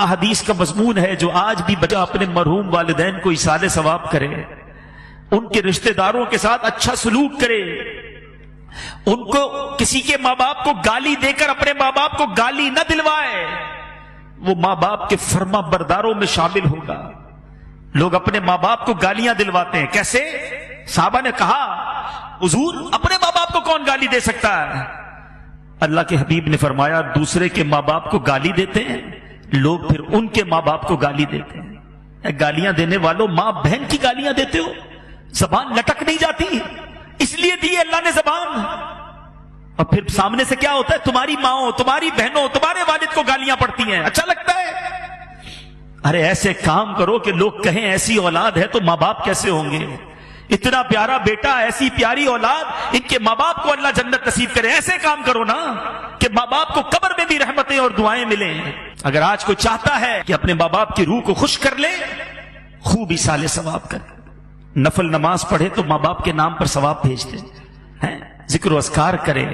احادیث کا مضمون ہے جو آج بھی بچہ اپنے مرحوم والدین کو ایصال ثواب کرے، ان کے رشتہ داروں کے ساتھ اچھا سلوک کرے، ان کو کسی کے ماں باپ کو گالی دے کر اپنے ماں باپ کو گالی نہ دلوائے، وہ ماں باپ کے فرما برداروں میں شامل ہوگا۔ لوگ اپنے ماں باپ کو گالیاں دلواتے ہیں، کیسے؟ صحابہ نے کہا حضور اپنے ماں باپ کو کون گالی دے سکتا ہے؟ اللہ کے حبیب نے فرمایا دوسرے کے ماں باپ کو گالی دیتے ہیں لوگ، پھر ان کے ماں باپ کو گالی دیتے ہیں۔ گالیاں دینے والوں ماں بہن کی گالیاں دیتے ہو، زبان لٹک نہیں جاتی؟ اس لیے دی اللہ نے زبان، اور پھر سامنے سے کیا ہوتا ہے؟ تمہاری ماں تمہاری بہنوں تمہارے والد کو گالیاں پڑتی ہیں، اچھا لگتا ہے؟ ارے ایسے کام کرو کہ لوگ کہیں ایسی اولاد ہے تو ماں باپ کیسے ہوں گے؟ اتنا پیارا بیٹا، ایسی پیاری اولاد، ان کے ماں باپ کو اللہ جنت نصیب کرے۔ ایسے کام کرو نا کہ ماں باپ کو قبر میں بھی رحمتیں اور دعائیں ملیں۔ اگر آج کوئی چاہتا ہے کہ اپنے ماں باپ کی روح کو خوش کر لے، خوب ایصال ثواب کرے، نفل نماز پڑھے تو ماں باپ کے نام پر ثواب بھیج دے، ذکر و اذکار کرے۔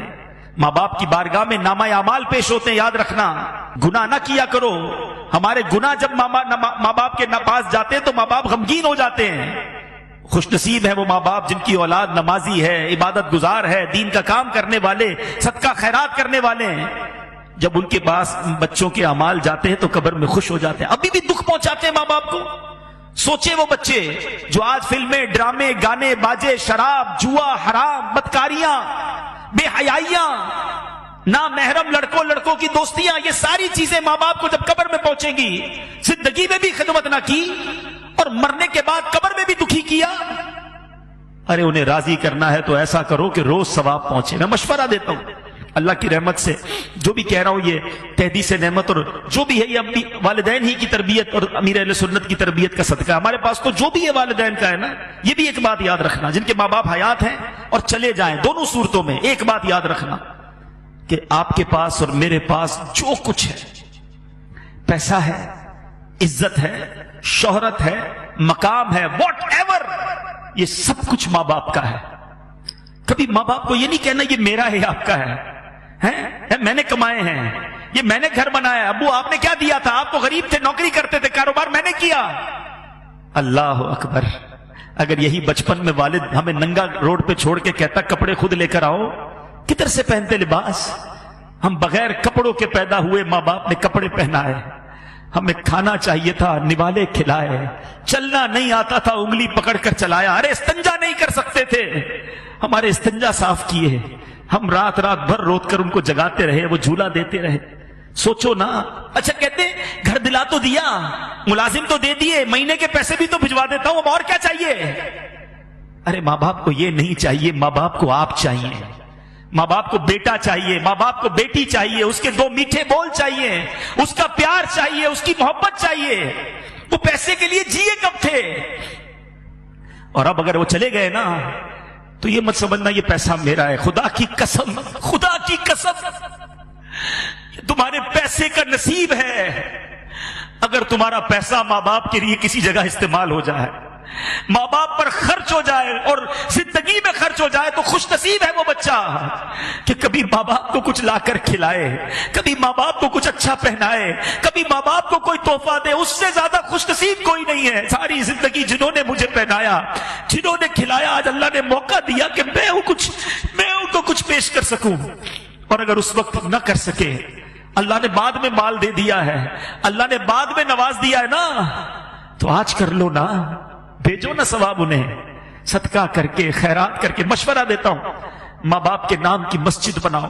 ماں باپ کی بارگاہ میں نامہ اعمال پیش ہوتے ہیں، یاد رکھنا، گناہ نہ کیا کرو۔ ہمارے گناہ جب ماں باپ کے پاس جاتے ہیں تو ماں باپ غمگین ہو جاتے ہیں۔ خوش نصیب ہے وہ ماں باپ جن کی اولاد نمازی ہے، عبادت گزار ہے، دین کا کام کرنے والے، صدقہ خیرات کرنے والے ہیں۔ جب ان کے پاس بچوں کے اعمال جاتے ہیں تو قبر میں خوش ہو جاتے ہیں۔ ابھی بھی دکھ پہنچاتے ہیں ماں باپ کو۔ سوچے وہ بچے جو آج فلمیں، ڈرامے، گانے، باجے، شراب، جوا، حرام، بدکاریاں، بے حیائیاں، نامحرم لڑکوں کی دوستیاں، یہ ساری چیزیں ماں باپ کو جب قبر میں پہنچیں گی، زندگی میں بھی خدمت نہ کی اور مرنے کے بعد قبر میں بھی دکھی کیا۔ ارے انہیں راضی کرنا ہے تو ایسا کرو کہ روز ثواب پہنچے۔ میں مشورہ دیتا ہوں اللہ کی رحمت سے، جو بھی کہہ رہا ہوں یہ تحدیث نعمت اور جو بھی ہے یہ اپنی والدین ہی کی تربیت اور امیر اہل سنت کی تربیت کا صدقہ ہے۔ ہمارے پاس تو جو بھی ہے والدین کا ہے نا، یہ بھی ایک بات یاد رکھنا، جن کے ماں باپ حیات ہیں اور چلے جائیں، دونوں صورتوں میں ایک بات یاد رکھنا کہ آپ کے پاس اور میرے پاس جو کچھ ہے، پیسہ ہے، عزت ہے، شہرت ہے، مقام ہے، واٹ ایور، یہ سب کچھ ماں باپ کا ہے۔ کبھی ماں باپ کو یہ نہیں کہنا یہ میرا ہے آپ کا ہے، میں نے کمائے ہیں، یہ میں نے گھر بنایا، ابو آپ نے کیا دیا تھا؟ آپ تو غریب تھے، نوکری کرتے تھے، کاروبار میں نے کیا۔ اللہ اکبر! اگر یہی بچپن میں والد ہمیں ننگا روڈ پہ چھوڑ کے کہتا کپڑے خود لے کر آؤ، کدھر سے پہنتے لباس؟ ہم بغیر کپڑوں کے پیدا ہوئے، ماں باپ نے کپڑے پہنائے، ہمیں کھانا چاہیے تھا، نوالے کھلائے، چلنا نہیں آتا تھا، انگلی پکڑ کر چلایا، ارے استنجا نہیں کر سکتے تھے، ہمارے استنجا صاف کیے، ہم رات بھر روت کر ان کو جگاتے رہے، وہ جھولا دیتے رہے۔ سوچو نا، اچھا کہتے گھر دلا تو دیا، ملازم تو دے دیے، مہینے کے پیسے بھی تو بھجوا دیتا ہوں، اب اور کیا چاہیے؟ ارے ماں باپ کو یہ نہیں چاہیے، ماں باپ کو آپ چاہیے، ماں باپ کو بیٹا چاہیے، ماں باپ کو بیٹی چاہیے، اس کے دو میٹھے بول چاہیے، اس کا پیار چاہیے، اس کی محبت چاہیے۔ وہ پیسے کے لیے جیے کب تھے؟ اور اب اگر وہ چلے گئے نا تو یہ مت سمجھنا یہ پیسہ میرا ہے، خدا کی قسم، خدا کی قسم تمہارے پیسے کا نصیب ہے۔ اگر تمہارا پیسہ ماں باپ کے لیے کسی جگہ استعمال ہو جائے، ماں باپ پر خرچ ہو جائے اور زندگی میں خرچ ہو جائے، تو خوش نصیب ہے وہ بچہ کہ کبھی ماں باپ کو کچھ لا کر کھلائے، کبھی ماں باپ کو کچھ اچھا پہنائے، کبھی ماں باپ کو کوئی تحفہ دے۔ اس سے زیادہ خوش نصیب کوئی نہیں ہے۔ ساری زندگی جنہوں نے مجھے پہنایا، جنہوں نے کھلایا، آج اللہ نے موقع دیا کہ میں ان کو کچھ پیش کر سکوں، اور اگر اس وقت نہ کر سکے، اللہ نے بعد میں مال دے دیا ہے، اللہ نے بعد میں نواز دیا ہے نا، تو آج کر لو نا، بھیجو نا ثواب انہیں، صدقہ کر کے، خیرات کر کے۔ مشورہ دیتا ہوں ماں باپ کے نام کی مسجد بناؤ،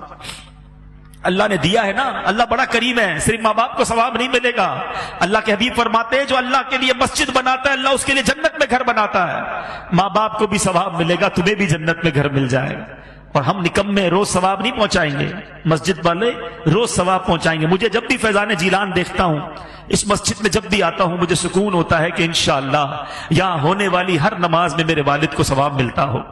اللہ نے دیا ہے نا، اللہ بڑا کریم ہے، صرف ماں باپ کو ثواب نہیں ملے گا۔ اللہ کے حبیب فرماتے ہیں جو اللہ کے لیے مسجد بناتا ہے اللہ اس کے لیے جنت میں گھر بناتا ہے۔ ماں باپ کو بھی ثواب ملے گا، تمہیں بھی جنت میں گھر مل جائے گا۔ اور ہم نکمے روز ثواب نہیں پہنچائیں گے، مسجد والے روز ثواب پہنچائیں گے۔ مجھے جب بھی فیضان جیلان دیکھتا ہوں، اس مسجد میں جب بھی آتا ہوں، مجھے سکون ہوتا ہے کہ انشاءاللہ یہاں ہونے والی ہر نماز میں میرے والد کو ثواب ملتا ہو،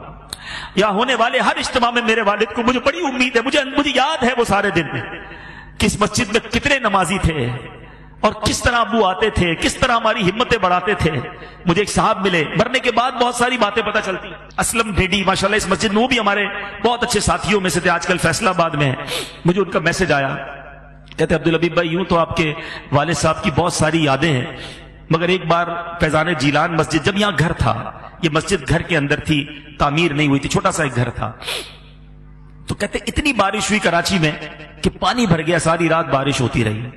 یہاں ہونے والے ہر اجتماع میں میرے والد کو، مجھے بڑی امید ہے، مجھے یاد ہے وہ سارے دن کہ اس مسجد میں کتنے نمازی تھے اور کس طرح ابو آتے تھے، کس طرح ہماری ہمتیں بڑھاتے تھے۔ مجھے ایک صاحب ملے، مرنے کے بعد بہت ساری باتیں پتہ چلتی، اسلم ڈیڈی ماشاءاللہ اس مسجد میں، وہ بھی ہمارے بہت اچھے ساتھیوں میں سے تھے، آج کل فیصلہ آباد میں ہیں۔ مجھے ان کا میسج آیا، کہتے عبدالحبیب بھائی یوں تو آپ کے والد صاحب کی بہت ساری یادیں ہیں، مگر ایک بار فیضان جیلان مسجد، جب یہاں گھر تھا، یہ مسجد گھر کے اندر تھی، تعمیر نہیں ہوئی تھی، چھوٹا سا ایک گھر تھا، تو کہتے اتنی بارش ہوئی کراچی میں کہ پانی بھر گیا، ساری رات بارش ہوتی رہی.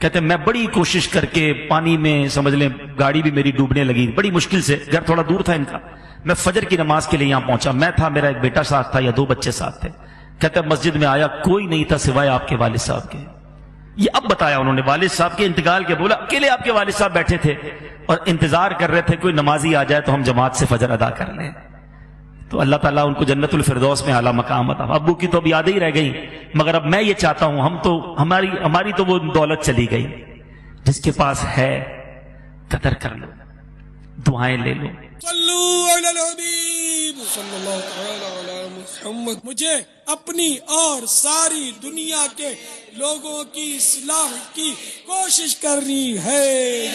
کہتے میں بڑی کوشش کر کے پانی میں سمجھ لیں گاڑی بھی میری ڈوبنے لگی، بڑی مشکل سے، گھر تھوڑا دور تھا ان کا، میں فجر کی نماز کے لیے یہاں پہنچا، میں تھا، میرا ایک بیٹا ساتھ تھا یا 2 بچے ساتھ تھے. کہتے مسجد میں آیا، کوئی نہیں تھا سوائے آپ کے والد صاحب کے. یہ اب بتایا انہوں نے والد صاحب کے انتقال کے، بولا اکیلے آپ کے والد صاحب بیٹھے تھے اور انتظار کر رہے تھے کوئی نمازی آ جائے تو ہم جماعت سے فجر ادا کر لیں. تو اللہ تعالیٰ ان کو جنت الفردوس میں اعلیٰ مقام عطا. ابو کی تو اب یادیں ہی رہ گئی، مگر اب میں یہ چاہتا ہوں، ہماری تو وہ دولت چلی گئی. جس کے پاس ہے قدر کر لو، دعائیں لے لو. صلو علی الحبیب صلی اللہ تعالی علی محمد. مجھے اپنی اور ساری دنیا کے لوگوں کی اصلاح کی کوشش کرنی ہے.